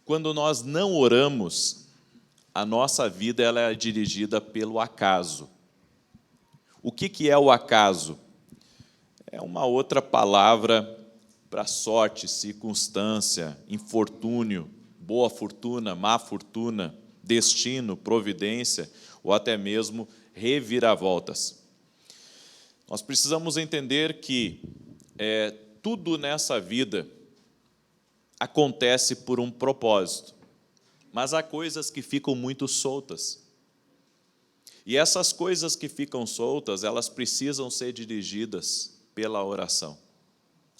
Quando nós não oramos, a nossa vida ela é dirigida pelo acaso. O que é o acaso? É uma outra palavra para sorte, circunstância, infortúnio, boa fortuna, má fortuna, destino, providência, ou até mesmo reviravoltas. Nós precisamos entender que tudo nessa vida acontece por um propósito, mas há coisas que ficam muito soltas. E essas coisas que ficam soltas, elas precisam ser dirigidas pela oração.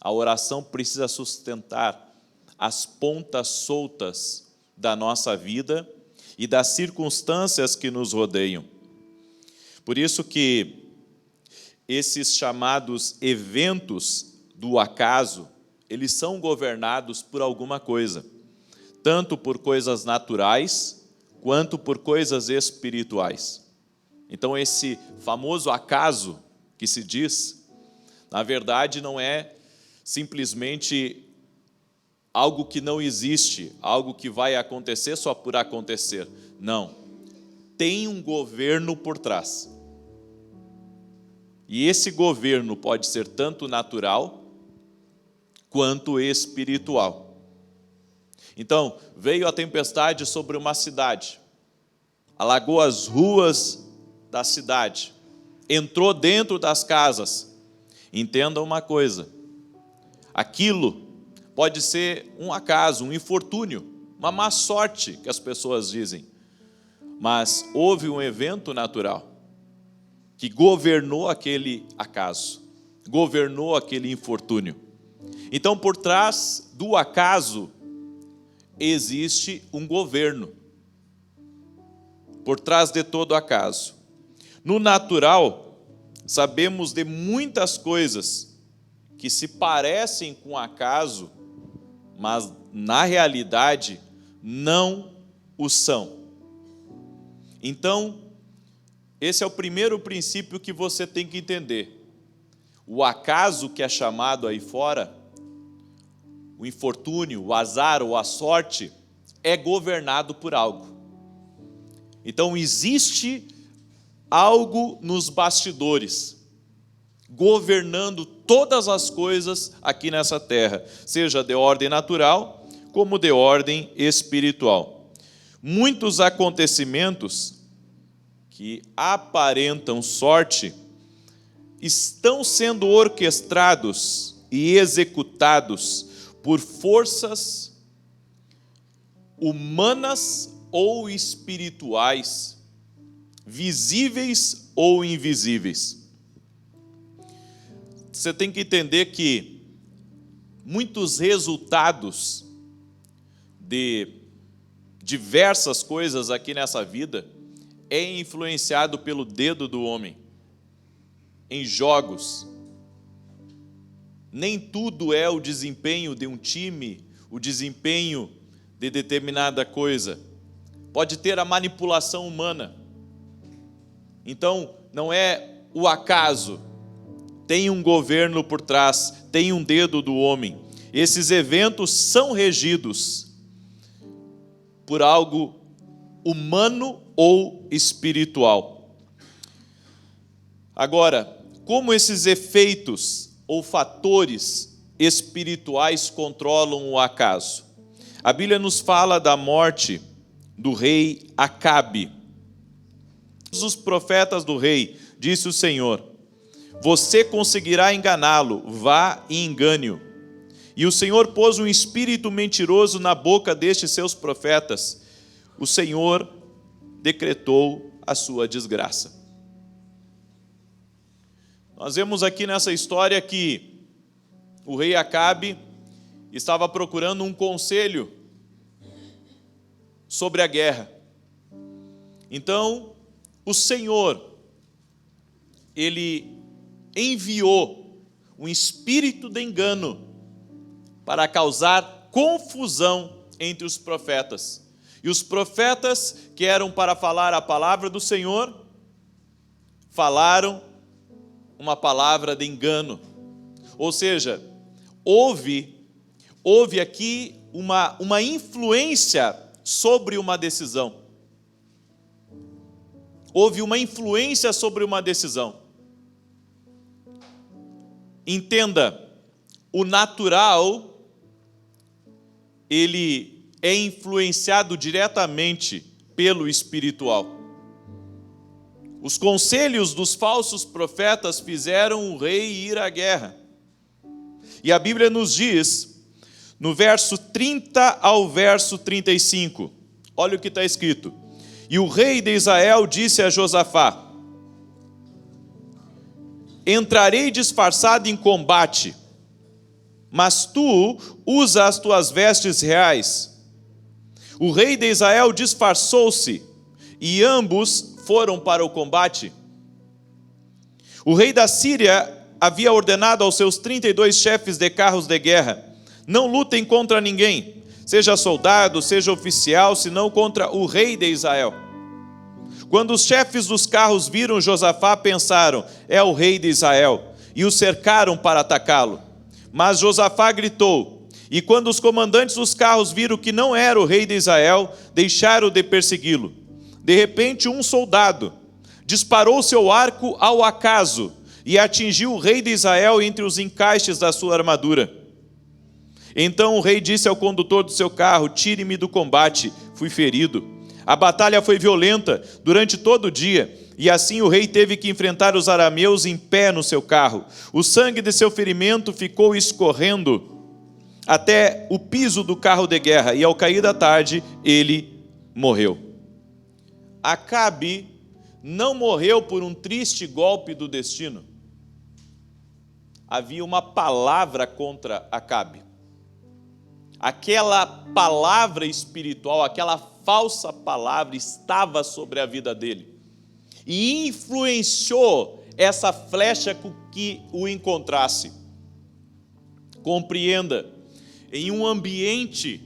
A oração precisa sustentar as pontas soltas da nossa vida e das circunstâncias que nos rodeiam. Por isso que esses chamados eventos do acaso, eles são governados por alguma coisa, tanto por coisas naturais, quanto por coisas espirituais. Então, esse famoso acaso que se diz, na verdade, não é simplesmente algo que não existe, algo que vai acontecer só por acontecer. Não. Tem um governo por trás. E esse governo pode ser tanto natural quanto espiritual. Então, veio a tempestade sobre uma cidade, alagou as ruas da cidade, entrou dentro das casas. Entenda uma coisa, aquilo pode ser um acaso, um infortúnio, uma má sorte que as pessoas dizem, mas houve um evento natural que governou aquele acaso, governou aquele infortúnio. Então, por trás do acaso, existe um governo. Por trás de todo acaso. No natural, sabemos de muitas coisas que se parecem com acaso, mas na realidade não o são. Então, esse é o primeiro princípio que você tem que entender. O acaso que é chamado aí fora, o infortúnio, o azar ou a sorte, é governado por algo. Então, existe algo nos bastidores, governando todas as coisas aqui nessa terra, seja de ordem natural, como de ordem espiritual. Muitos acontecimentos que aparentam sorte estão sendo orquestrados e executados por forças humanas ou espirituais, visíveis ou invisíveis. Você tem que entender que muitos resultados de diversas coisas aqui nessa vida é influenciado pelo dedo do homem. Em jogos, nem tudo é o desempenho de um time, o desempenho de determinada coisa. Pode ter a manipulação humana. Então, não é o acaso. Tem um governo por trás, tem um dedo do homem. Esses eventos são regidos por algo humano ou espiritual. Agora, como esses efeitos ou fatores espirituais controlam o acaso? A Bíblia nos fala da morte do rei Acabe. Os profetas do rei, disse o Senhor, você conseguirá enganá-lo, vá e engane-o. E o Senhor pôs um espírito mentiroso na boca destes seus profetas. O Senhor decretou a sua desgraça. Nós vemos aqui nessa história que o rei Acabe estava procurando um conselho sobre a guerra. Então, o Senhor, Ele enviou um espírito de engano para causar confusão entre os profetas. E os profetas que eram para falar a palavra do Senhor, falaram uma palavra de engano. Ou seja, houve aqui uma influência sobre uma decisão. Houve uma influência sobre uma decisão. Entenda, o natural, ele é influenciado diretamente pelo espiritual. Os conselhos dos falsos profetas fizeram o rei ir à guerra. E a Bíblia nos diz, no verso 30 ao verso 35, olha o que está escrito. E o rei de Israel disse a Josafá: entrarei disfarçado em combate, mas tu usa as tuas vestes reais. O rei de Israel disfarçou-se, e ambos foram para o combate. O rei da Síria havia ordenado aos seus 32 chefes de carros de guerra: não lutem contra ninguém, seja soldado, seja oficial, senão contra o rei de Israel. Quando os chefes dos carros viram Josafá, pensaram: é o rei de Israel, e o cercaram para atacá-lo. Mas Josafá gritou, e quando os comandantes dos carros viram que não era o rei de Israel, deixaram de persegui-lo. De repente, um soldado disparou seu arco ao acaso e atingiu o rei de Israel entre os encaixes da sua armadura. Então o rei disse ao condutor do seu carro: tire-me do combate, fui ferido. A batalha foi violenta durante todo o dia, e assim o rei teve que enfrentar os arameus em pé no seu carro. O sangue de seu ferimento ficou escorrendo até o piso do carro de guerra, e ao cair da tarde ele morreu. Acabe não morreu por um triste golpe do destino. Havia uma palavra contra Acabe. Aquela palavra espiritual, aquela falsa palavra estava sobre a vida dele e influenciou essa flecha que o encontrasse. Compreenda, em um ambiente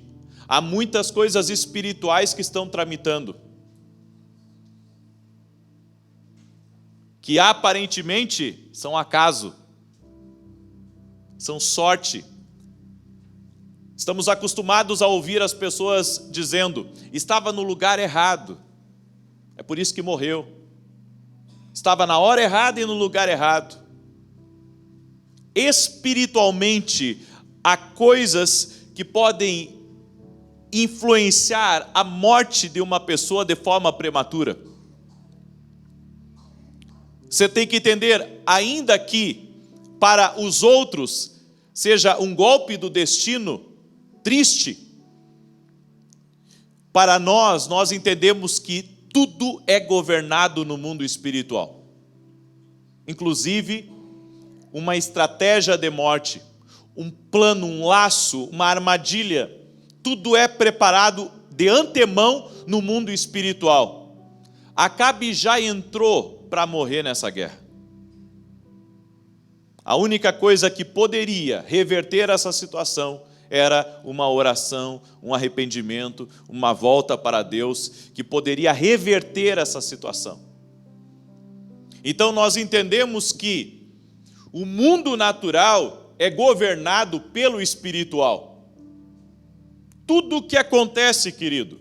há muitas coisas espirituais que estão tramitando, que aparentemente são acaso, são sorte. Estamos acostumados a ouvir as pessoas dizendo: estava no lugar errado, é por isso que morreu. Estava na hora errada e no lugar errado. Espiritualmente, há coisas que podem influenciar a morte de uma pessoa de forma prematura. Você tem que entender, ainda que para os outros seja um golpe do destino triste, para nós entendemos que tudo é governado no mundo espiritual. Inclusive, uma estratégia de morte, um plano, um laço, uma armadilha, tudo é preparado de antemão no mundo espiritual. Acabe já entrou para morrer nessa guerra. A única coisa que poderia reverter essa situação era uma oração, um arrependimento, uma volta para Deus, que poderia reverter essa situação. Então nós entendemos que o mundo natural é governado pelo espiritual. Tudo o que acontece, querido,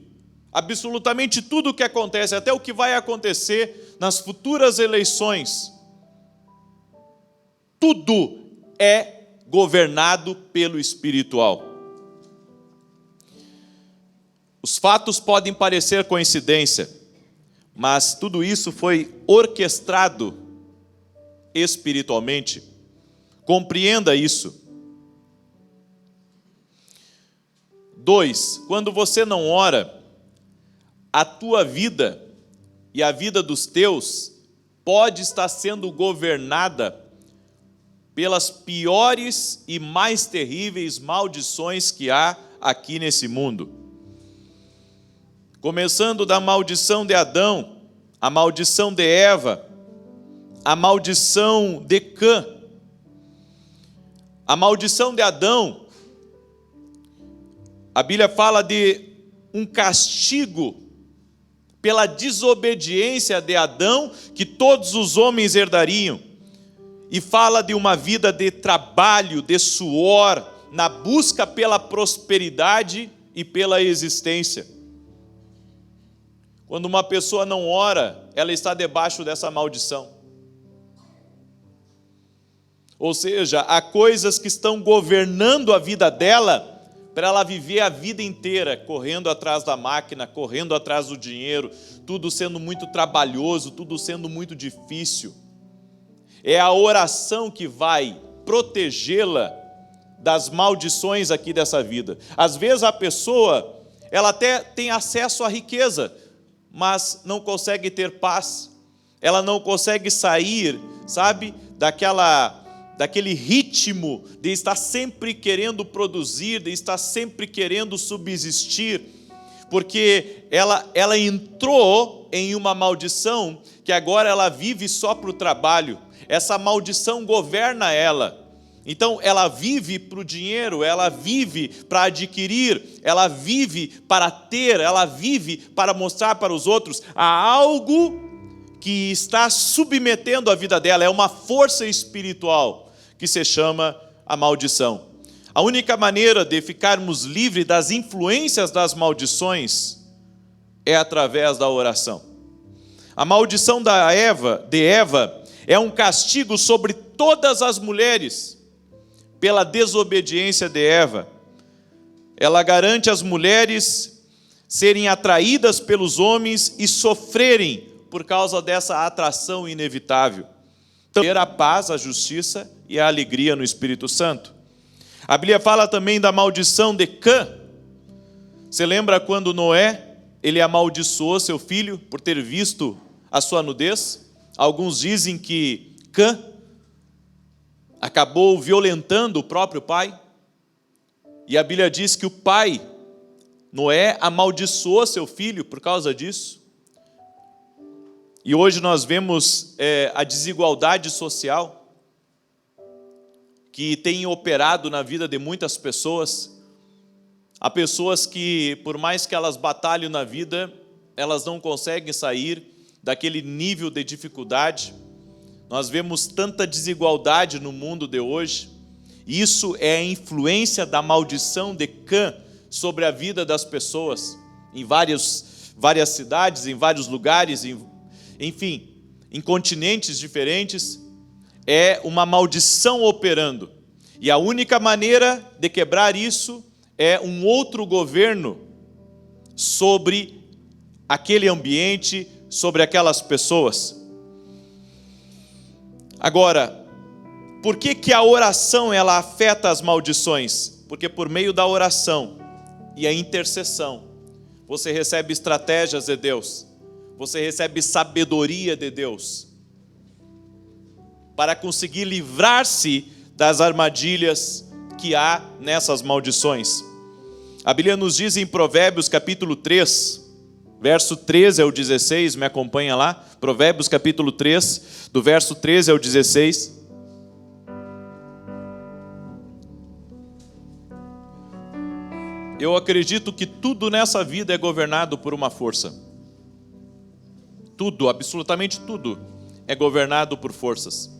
absolutamente tudo o que acontece, até o que vai acontecer nas futuras eleições, tudo é governado pelo espiritual. Os fatos podem parecer coincidência, mas tudo isso foi orquestrado espiritualmente. Compreenda isso. 2, quando você não ora, a tua vida e a vida dos teus pode estar sendo governada pelas piores e mais terríveis maldições que há aqui nesse mundo. Começando da maldição de Adão, a maldição de Eva, a maldição de Cã. A maldição de Adão, a Bíblia fala de um castigo pela desobediência de Adão que todos os homens herdariam. E fala de uma vida de trabalho, de suor, na busca pela prosperidade e pela existência. Quando uma pessoa não ora, ela está debaixo dessa maldição. Ou seja, há coisas que estão governando a vida dela para ela viver a vida inteira correndo atrás da máquina, correndo atrás do dinheiro, tudo sendo muito trabalhoso, tudo sendo muito difícil. É a oração que vai protegê-la das maldições aqui dessa vida. Às vezes a pessoa, ela até tem acesso à riqueza, mas não consegue ter paz. Ela não consegue sair, sabe, daquele ritmo de estar sempre querendo produzir, de estar sempre querendo subsistir, porque ela entrou em uma maldição que agora ela vive só para o trabalho. Essa maldição governa ela. Então ela vive para o dinheiro, ela vive para adquirir, ela vive para ter, ela vive para mostrar para os outros. Há algo que está submetendo a vida dela, é uma força espiritual que se chama a maldição. A única maneira de ficarmos livres das influências das maldições é através da oração. A maldição de Eva é um castigo sobre todas as mulheres pela desobediência de Eva. Ela garante às mulheres serem atraídas pelos homens e sofrerem por causa dessa atração inevitável. Ter a paz, a justiça e a alegria no Espírito Santo. A Bíblia fala também da maldição de Cã. Você lembra quando Noé, ele amaldiçoou seu filho por ter visto a sua nudez? Alguns dizem que Cã acabou violentando o próprio pai. E a Bíblia diz que o pai, Noé, amaldiçoou seu filho por causa disso. E hoje nós vemos a desigualdade social que tem operado na vida de muitas pessoas. Há pessoas que, por mais que elas batalhem na vida, elas não conseguem sair daquele nível de dificuldade. Nós vemos tanta desigualdade no mundo de hoje. Isso é a influência da maldição de Cã sobre a vida das pessoas, em várias cidades, em vários lugares, enfim, em continentes diferentes. É uma maldição operando. E a única maneira de quebrar isso é um outro governo sobre aquele ambiente, sobre aquelas pessoas. Agora, por que a oração ela afeta as maldições? Porque por meio da oração e a intercessão, você recebe estratégias de Deus, você recebe sabedoria de Deus, para conseguir livrar-se das armadilhas que há nessas maldições. A Bíblia nos diz em Provérbios capítulo 3, verso 13 ao 16, me acompanha lá, Provérbios capítulo 3, do verso 13 ao 16. Eu acredito que tudo nessa vida é governado por uma força. Tudo, absolutamente tudo, é governado por forças.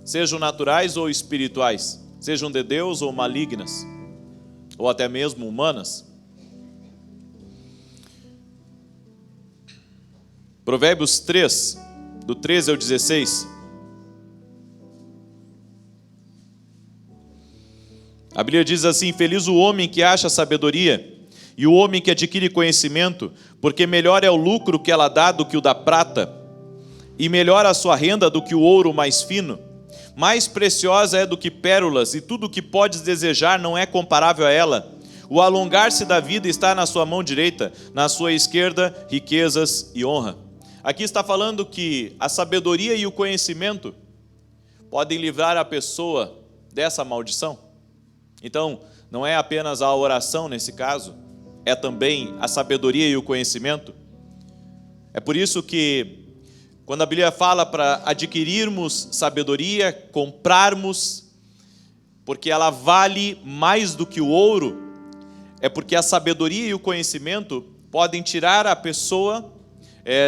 Sejam naturais ou espirituais, sejam de Deus ou malignas, ou até mesmo humanas. Provérbios 3, do 13 ao 16. A Bíblia diz assim: feliz o homem que acha sabedoria e o homem que adquire conhecimento, porque melhor é o lucro que ela dá do que o da prata, e melhor a sua renda do que o ouro mais fino. Mais preciosa é do que pérolas, e tudo o que podes desejar não é comparável a ela. O alongar-se da vida está na sua mão direita, na sua esquerda, riquezas e honra. Aqui está falando que a sabedoria e o conhecimento podem livrar a pessoa dessa maldição. Então, não é apenas a oração nesse caso, é também a sabedoria e o conhecimento. É por isso que, quando a Bíblia fala para adquirirmos sabedoria, comprarmos, porque ela vale mais do que o ouro, é porque a sabedoria e o conhecimento podem tirar a pessoa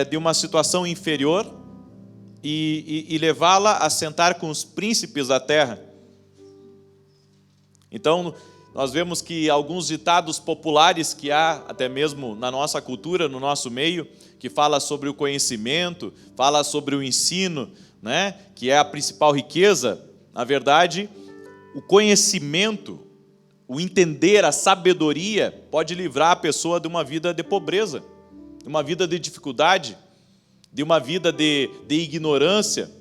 de uma situação inferior e levá-la a sentar com os príncipes da terra. Então, nós vemos que alguns ditados populares que há, até mesmo na nossa cultura, no nosso meio, que fala sobre o conhecimento, fala sobre o ensino, né, que é a principal riqueza. Na verdade, o conhecimento, o entender, a sabedoria, pode livrar a pessoa de uma vida de pobreza, de uma vida de dificuldade, de uma vida de ignorância,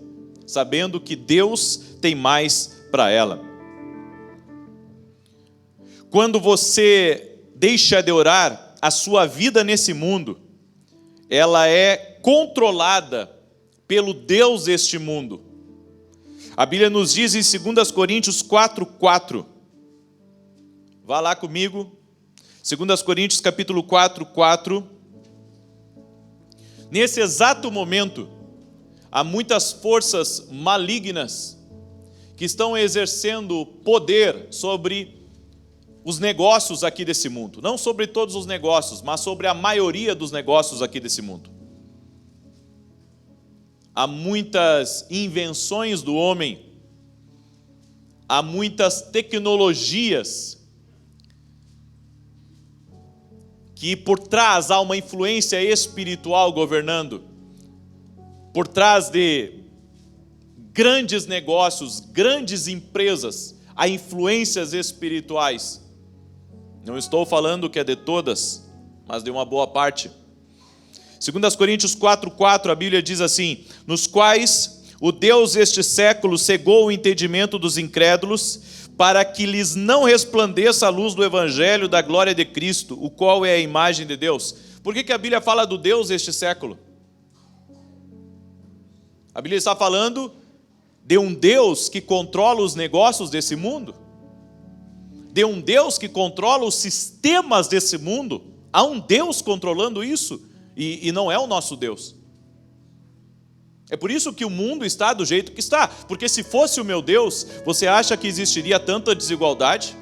sabendo que Deus tem mais para ela. Quando você deixa de orar, a sua vida nesse mundo, ela é controlada pelo Deus deste mundo. A Bíblia nos diz em 2 Coríntios 4:4. Vá lá comigo. 2 Coríntios capítulo 4:4. Nesse exato momento, há muitas forças malignas que estão exercendo poder sobre os negócios aqui desse mundo. Não sobre todos os negócios, mas sobre a maioria dos negócios aqui desse mundo. Há muitas invenções do homem, há muitas tecnologias que por trás há uma influência espiritual governando. Por trás de grandes negócios, grandes empresas, há influências espirituais. Não estou falando que é de todas, mas de uma boa parte. 2 Coríntios 4:4, a Bíblia diz assim: nos quais o Deus deste século cegou o entendimento dos incrédulos, para que lhes não resplandeça a luz do Evangelho da glória de Cristo, o qual é a imagem de Deus. Por que a Bíblia fala do Deus deste século? A Bíblia está falando de um Deus que controla os negócios desse mundo, de um Deus que controla os sistemas desse mundo. Há um Deus controlando isso, e não é o nosso Deus. É por isso que o mundo está do jeito que está, porque se fosse o meu Deus, você acha que existiria tanta desigualdade?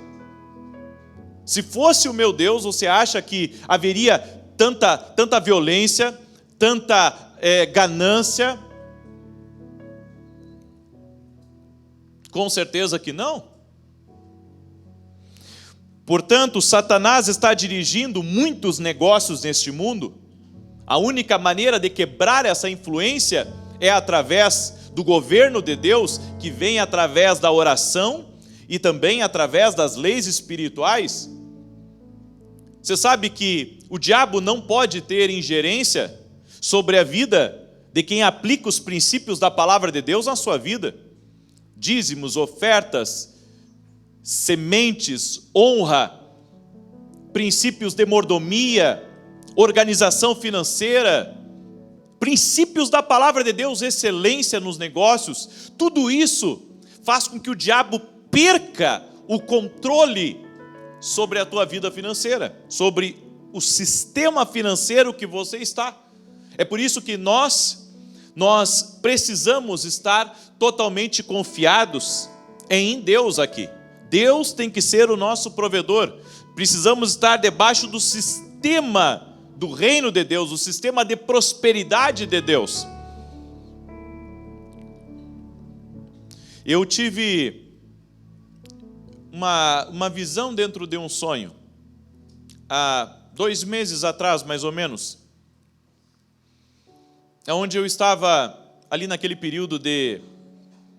Se fosse o meu Deus, você acha que haveria tanta violência, tanta ganância? Com certeza que não. Portanto, Satanás está dirigindo muitos negócios neste mundo. A única maneira de quebrar essa influência é através do governo de Deus, que vem através da oração e também através das leis espirituais. Você sabe que o diabo não pode ter ingerência sobre a vida de quem aplica os princípios da palavra de Deus na sua vida. Dízimos, ofertas, sementes, honra, princípios de mordomia, organização financeira, princípios da palavra de Deus, excelência nos negócios. Tudo isso faz com que o diabo perca o controle sobre a tua vida financeira, sobre o sistema financeiro que você está. É por isso que nós precisamos estar totalmente confiados em Deus aqui. Deus tem que ser o nosso provedor. Precisamos estar debaixo do sistema do reino de Deus, o sistema de prosperidade de Deus. Eu tive uma visão dentro de um sonho, há 2 meses atrás, mais ou menos, onde eu estava ali naquele período de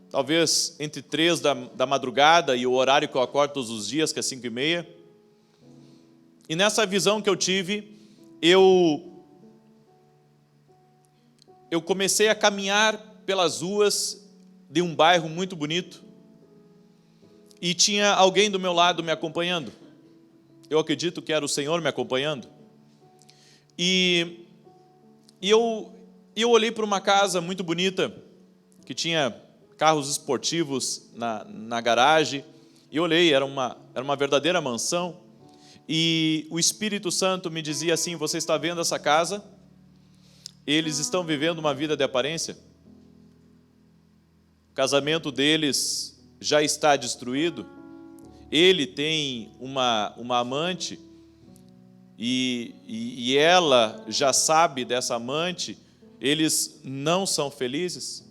talvez entre 3 da madrugada e o horário que eu acordo todos os dias, que é 5:30. E nessa visão que eu tive, eu comecei a caminhar pelas ruas de um bairro muito bonito e tinha alguém do meu lado me acompanhando. Eu acredito que era o Senhor me acompanhando. E eu olhei para uma casa muito bonita, que tinha carros esportivos na garagem, e olhei, era uma verdadeira mansão, e o Espírito Santo me dizia assim: você está vendo essa casa? Eles estão vivendo uma vida de aparência, o casamento deles já está destruído, ele tem uma amante, e ela já sabe dessa amante, eles não são felizes.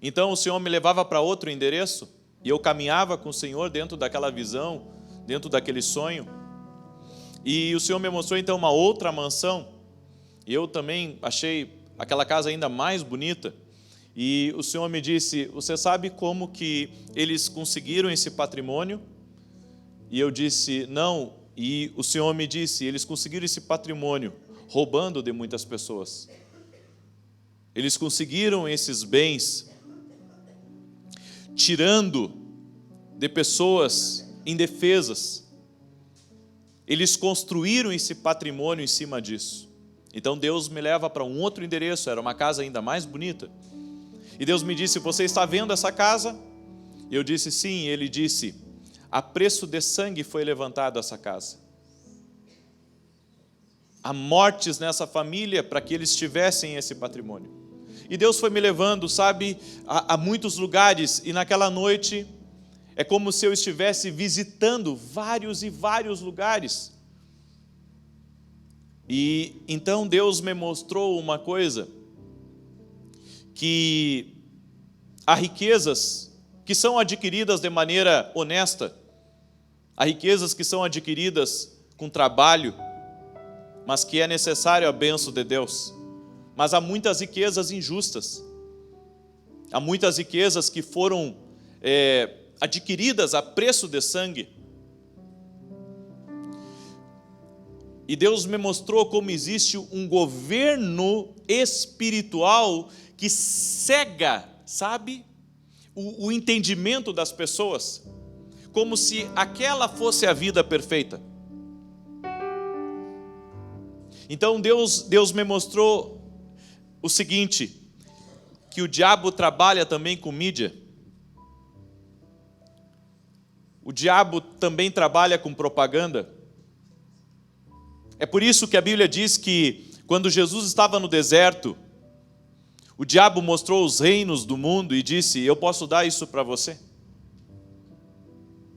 Então o Senhor me levava para outro endereço, E eu caminhava com o Senhor dentro daquela visão, dentro daquele sonho. E o Senhor me mostrou então uma outra mansão. E eu também achei aquela casa ainda mais bonita. E o Senhor me disse: você sabe como que eles conseguiram esse patrimônio? E eu disse: não. E o Senhor me disse: eles conseguiram esse patrimônio roubando de muitas pessoas. Eles conseguiram esses bens tirando de pessoas indefesas. Eles construíram esse patrimônio em cima disso. Então Deus me leva para um outro endereço, era uma casa ainda mais bonita. E Deus me disse: você está vendo essa casa? Eu disse: sim. Ele disse: a preço de sangue foi levantada essa casa. Há mortes nessa família para que eles tivessem esse patrimônio. E Deus foi me levando, sabe, a muitos lugares. E naquela noite, é como se eu estivesse visitando vários e vários lugares. E então Deus me mostrou uma coisa, que há riquezas que são adquiridas de maneira honesta, há riquezas que são adquiridas com trabalho, mas que é necessário a bênção de Deus. Mas há muitas riquezas injustas, há muitas riquezas que foram adquiridas a preço de sangue. E Deus me mostrou como existe um governo espiritual que cega, sabe, o entendimento das pessoas, como se aquela fosse a vida perfeita. Então Deus me mostrou o seguinte, que o diabo trabalha também com mídia. O diabo também trabalha com propaganda. É por isso que a Bíblia diz que quando Jesus estava no deserto, o diabo mostrou os reinos do mundo e disse: eu posso dar isso para você.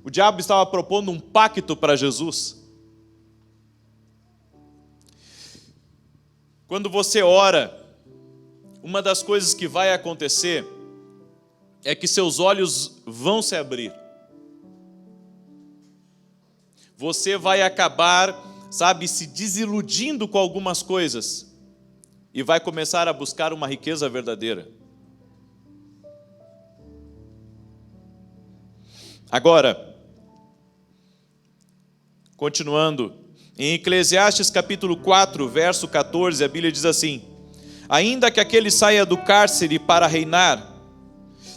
O diabo estava propondo um pacto para Jesus. Quando você ora, uma das coisas que vai acontecer é que seus olhos vão se abrir. Você vai acabar, sabe, se desiludindo com algumas coisas e vai começar a buscar uma riqueza verdadeira. Agora, continuando, em Eclesiastes capítulo 4, verso 14, a Bíblia diz assim: ainda que aquele saia do cárcere para reinar,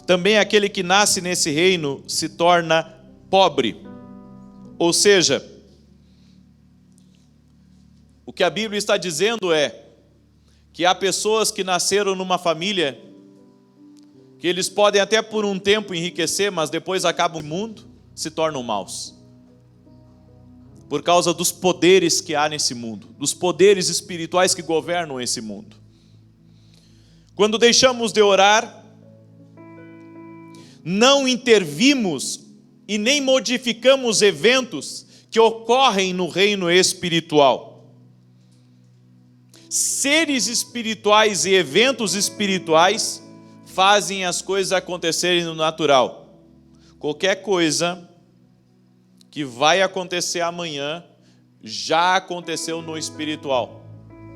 também aquele que nasce nesse reino se torna pobre. Ou seja, o que a Bíblia está dizendo é que há pessoas que nasceram numa família que eles podem até por um tempo enriquecer, mas depois acabam no mundo, se tornam maus. Por causa dos poderes que há nesse mundo, dos poderes espirituais que governam esse mundo. Quando deixamos de orar, não intervimos e nem modificamos eventos que ocorrem no reino espiritual. Seres espirituais e eventos espirituais fazem as coisas acontecerem no natural. Qualquer coisa que vai acontecer amanhã já aconteceu no espiritual.